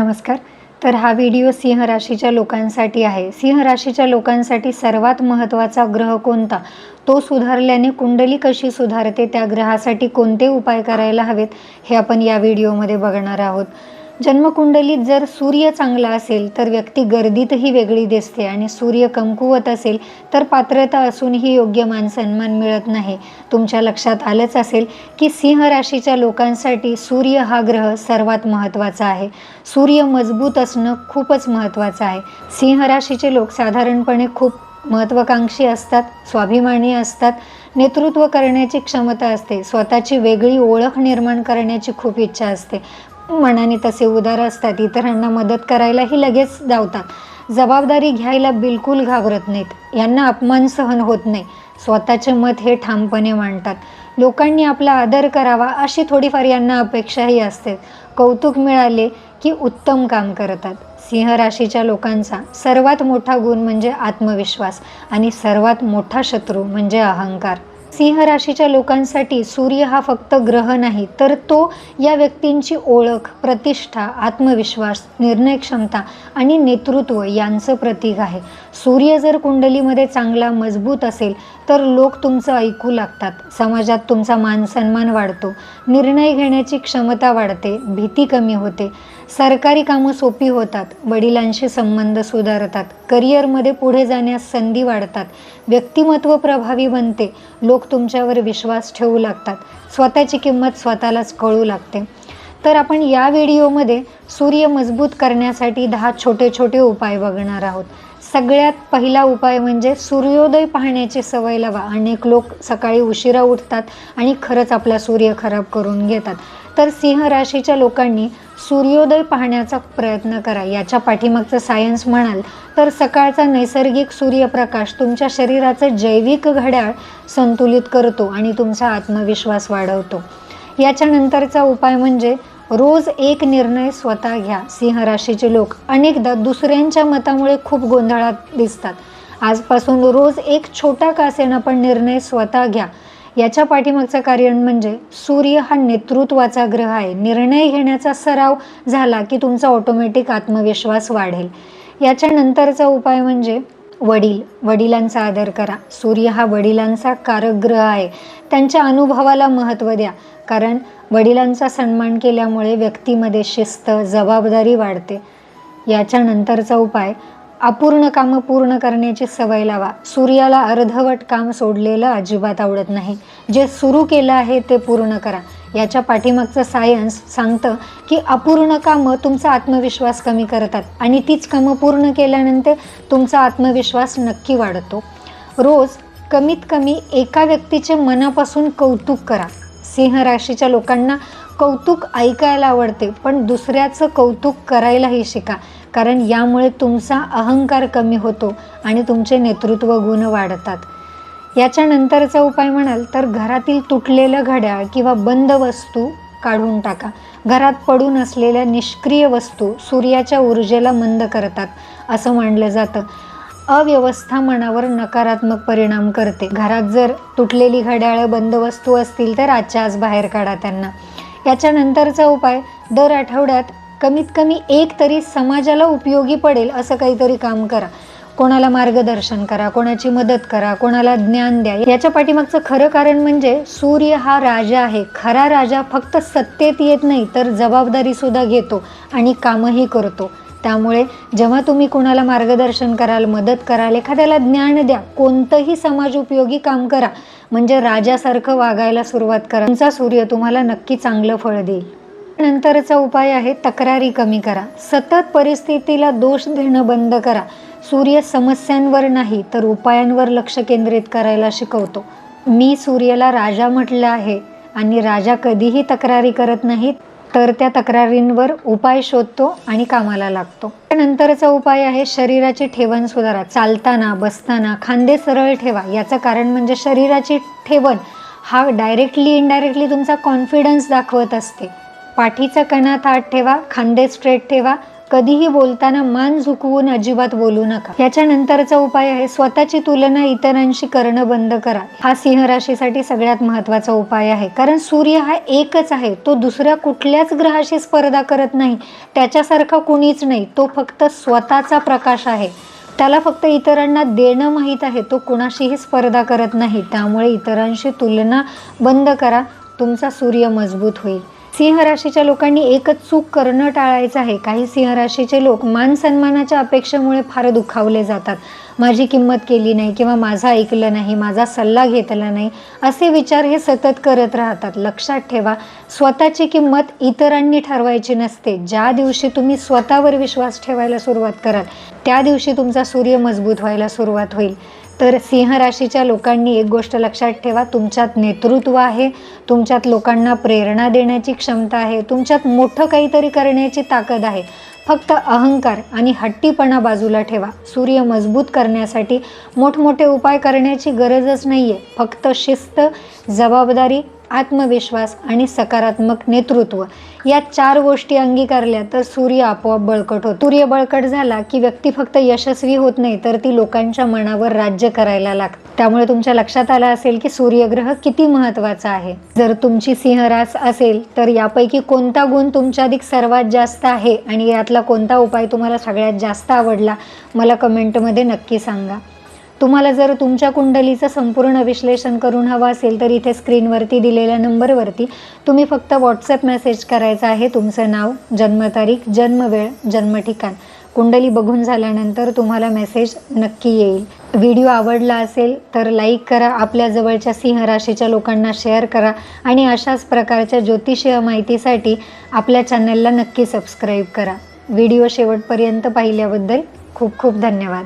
नमस्कार. तर हा व्हिडिओ सिंह राशीच्या लोकांसाठी आहे. सिंह राशीच्या लोकांसाठी सर्वात महत्त्वाचा ग्रह कोणता, तो सुधारल्याने कुंडली कशी सुधारते, त्या ग्रहासाठी कोणते उपाय करायला हवेत, हे आपण या व्हिडिओमध्ये बघणार आहोत. जन्मकुंडलीत जर सूर्य चांगला असेल तर व्यक्ती गर्दीतही वेगळी दिसते आणि सूर्य कमकुवत असेल तर पात्रता असूनही योग्य मानसन्मान मिळत नाही. तुमच्या लक्षात आलंच असेल की सिंह राशीच्या लोकांसाठी सूर्य हा ग्रह सर्वात महत्त्वाचा आहे. सूर्य मजबूत असणं खूपच महत्त्वाचं आहे. सिंह राशीचे लोक साधारणपणे खूप महत्त्वाकांक्षी असतात, स्वाभिमानी असतात, नेतृत्व करण्याची क्षमता असते, स्वतःची वेगळी ओळख निर्माण करण्याची खूप इच्छा असते, मनाने तसे उदार असतात, इतरांना मदत करायलाही लगेच धावतात, जबाबदारी घ्यायला बिलकुल घाबरत नाहीत, यांना अपमान सहन होत नाही, स्वतःचे मत हे ठामपणे मांडतात, लोकांनी आपला आदर करावा अशी थोडीफार यांना अपेक्षाही असते, कौतुक मिळाले की उत्तम काम करतात. सिंह राशीच्या लोकांचा सर्वात मोठा गुण म्हणजे आत्मविश्वास आणि सर्वात मोठा शत्रू म्हणजे अहंकार. सिंह राशीच्या लोकांसाठी सूर्य हा फक्त ग्रह नाही, तर तो या व्यक्तींची ओळख, प्रतिष्ठा, आत्मविश्वास, निर्णय क्षमता आणि नेतृत्व यांचं प्रतीक आहे. सूर्य जर कुंडलीमध्ये चांगला मजबूत असेल तर लोक तुमचं ऐकू लागतात, समाजात तुमचा मानसन्मान वाढतो, निर्णय घेण्याची क्षमता वाढते, भीती कमी होते, सरकारी कामं सोपी होतात, वडिलांशी संबंध सुधारतात, करिअरमध्ये पुढे जाण्यास संधी वाढतात, व्यक्तिमत्व प्रभावी बनते, लोक तुमच्यावर विश्वास ठेवू लागतात, स्वतःची किंमत स्वतःलाच कळू लागते. तर आपण या व्हिडिओमध्ये सूर्य मजबूत करण्यासाठी 10 छोटे छोटे उपाय बघणार आहोत. सगळ्यात पहिला उपाय म्हणजे सूर्योदय पाहण्याची सवय लावा. अनेक लोक सकाळी उशिरा उठतात आणि खरंच आपला सूर्य खराब करून घेतात. तर सिंह राशीच्या लोकांनी सूर्योदय पाहण्याचा प्रयत्न करा. याच्या पाठीमागचं सायन्स म्हणाल तर सकाळचा नैसर्गिक सूर्यप्रकाश तुमच्या शरीराचं जैविक घड्याळ संतुलित करतो आणि तुमचा आत्मविश्वास वाढवतो. याच्यानंतरचा उपाय म्हणजे रोज एक निर्णय स्वतः घ्या. सिंह राशीचे लोक अनेकदा दुसऱ्यांच्या मतामुळे खूप गोंधळात दिसतात. आजपासून रोज एक छोटा का असेना पण निर्णय स्वतः घ्या. याच्या पाठीमागचं कारण म्हणजे सूर्य हा नेतृत्वाचा ग्रह आहे. निर्णय घेण्याचा सराव झाला की तुमचा ऑटोमॅटिक आत्मविश्वास वाढेल. याच्यानंतरचा उपाय म्हणजे वडिलांचा आदर करा. सूर्य हा वडिलांचा कारक ग्रह आहे. त्यांच्या अनुभवाला महत्त्व द्या, कारण वडिलांचा सन्मान केल्यामुळे व्यक्तीमध्ये शिस्त, जबाबदारी वाढते. याच्यानंतरचा उपाय अपूर्ण कामं पूर्ण करण्याची सवय लावा. सूर्याला अर्धवट काम सोडलेलं अजिबात आवडत नाही. जे सुरू केलं आहे ते पूर्ण करा. याच्या पाठीमागचं सायन्स सांगतं की अपूर्ण कामं तुमचा आत्मविश्वास कमी करतात आणि तीच कामं पूर्ण केल्यानंतर तुमचा आत्मविश्वास नक्की वाढतो. रोज कमीत कमी एका व्यक्तीचे मनापासून कौतुक करा. सिंह राशीच्या लोकांना कौतुक ऐकायला आवडते, पण दुसऱ्याचं कौतुक करायलाही शिका, कारण यामुळे तुमचा अहंकार कमी होतो आणि तुमचे नेतृत्व गुण वाढतात. याच्यानंतरचा उपाय म्हणाल तर घरातील तुटलेलं घड्याळ किंवा बंद वस्तू काढून टाका. घरात पडून असलेल्या निष्क्रिय वस्तू सूर्याच्या ऊर्जेला मंद करतात असं मानलं जातं. अव्यवस्था मनावर नकारात्मक परिणाम करते. घरात जर तुटलेली घड्याळं, बंद वस्तू असतील तर आजच्या आज बाहेर काढा त्यांना. याच्यानंतरचा उपाय दर आठवड्यात कमीत कमी एक तरी समाजाला उपयोगी पडेल असं काहीतरी काम करा. कोणाला मार्गदर्शन करा, कोणाची मदत करा, कोणाला ज्ञान द्या. याच्या पाठीमागचं खरं कारण म्हणजे सूर्य हा राजा आहे. खरा राजा फक्त सत्तेत येत नाही तर जबाबदारी सुद्धा घेतो आणि कामही करतो. त्यामुळे जेव्हा तुम्ही कोणाला मार्गदर्शन कराल, मदत कराल, एखाद्याला ज्ञान द्या, कोणतंही समाज उपयोगी काम करा, म्हणजे राजासारखं वागायला सुरुवात करा. तुमचा सूर्य तुम्हाला नक्की चांगलं फळ देईल. नंतरचा उपाय आहे तक्रारी कमी करा. सतत परिस्थितीला दोष देणं बंद करा. सूर्य समस्यांवर नाही तर उपायांवर लक्ष केंद्रित करायला शिकवतो. मी सूर्याला राजा म्हटलं आहे आणि राजा कधीही तक्रारी करत नाहीत, तर त्या तक्रारींवर उपाय शोधतो आणि कामाला लागतो. नंतरचा उपाय आहे शरीराची ठेवण सुधारा. चालताना, बसताना खांदे सरळ ठेवा. याचं कारण म्हणजे शरीराची ठेवण हा डायरेक्टली इनडायरेक्टली तुमचा कॉन्फिडन्स दाखवत असते. पाठीचा कणा ताठ ठेवा, खांदे स्ट्रेट ठेवा, कधीही बोलताना मान झुकवून अजिबात बोलू नका. याच्यानंतरचा उपाय आहे, स्वतःची तुलना इतरांशी करणं बंद करा. हा सिंह राशीसाठी सगळ्यात महत्त्वाचा उपाय आहे, कारण सूर्य हा एकच आहे. तो दुसऱ्या कुठल्याच ग्रहाशी स्पर्धा करत नाही. त्याच्यासारखा कुणीच नाही. तो फक्त स्वतःचा प्रकाश आहे. त्याला फक्त इतरांना देणं माहीत आहे. तो कुणाशीही स्पर्धा करत नाही. त्यामुळे इतरांशी तुलना बंद करा. तुमचा सूर्य मजबूत होईल. सिंह राशीच्या लोकांनी एकच चूक करणं टाळायचं आहे. काही सिंह राशीचे लोक मान सन्मानाच्या अपेक्षेमुळे फार दुखावले जातात. माझी किंमत केली नाही किंवा माझं ऐकलं नाही, माझा सल्ला घेतला नाही, असे विचार हे सतत करत राहतात. लक्षात ठेवा, स्वतःची किंमत इतरांनी ठरवायची नसते. ज्या दिवशी तुम्ही स्वतःवर विश्वास ठेवायला सुरुवात कराल, त्या दिवशी तुमचा सूर्य मजबूत व्हायला सुरुवात होईल. तर सिंह राशीच्या लोकांनी एक गोष्ट लक्षात ठेवा, तुमच्यात नेतृत्व आहे, तुमच्यात लोकांना प्रेरणा देण्याची क्षमता आहे, तुमच्यात मोठं काहीतरी करण्याची ताकद आहे. फक्त अहंकार आणि हट्टीपणा बाजूला ठेवा. सूर्य मजबूत करण्यासाठी मोठमोठे उपाय करण्याची गरजच नाही आहे. फक्त शिस्त, जबाबदारी, आत्मविश्वास आणि सकारात्मक नेतृत्व या 4 गोष्टी अंगीकारल्या तर सूर्य आपोआप बळकट होतो. सूर्य बळकट झाला की व्यक्ती फक्त यशस्वी होत नाही, तर ती लोकांच्या मनावर राज्य करायला लागते. त्यामुळे तुमच्या लक्षात आलं असेल की सूर्यग्रह किती महत्त्वाचा आहे. जर तुमची सिंह रास असेल तर यापैकी कोणता गुण तुमच्या अधिक सर्वात जास्त आहे आणि यातला कोणता उपाय तुम्हाला सगळ्यात जास्त आवडला, मला कमेंटमध्ये नक्की सांगा. तुम्हाला जर तुमच्या कुंडलीचं संपूर्ण विश्लेषण करून हवं असेल तर इथे स्क्रीनवरती दिलेल्या नंबरवरती तुम्ही फक्त व्हॉट्सअप मेसेज करायचा आहे. तुमचं नाव, जन्मतारीख, जन्मवेळ, जन्मठिकाण. कुंडली बघून झाल्यानंतर तुम्हाला मेसेज नक्की येईल. व्हिडिओ आवडला असेल तर लाईक करा, आपल्या जवळच्या सिंह राशीच्या लोकांना शेअर करा आणि अशाच प्रकारच्या ज्योतिषीय माहितीसाठी आपल्या चॅनलला नक्की सबस्क्राईब करा. व्हिडिओ शेवटपर्यंत पाहिल्याबद्दल खूप खूप धन्यवाद.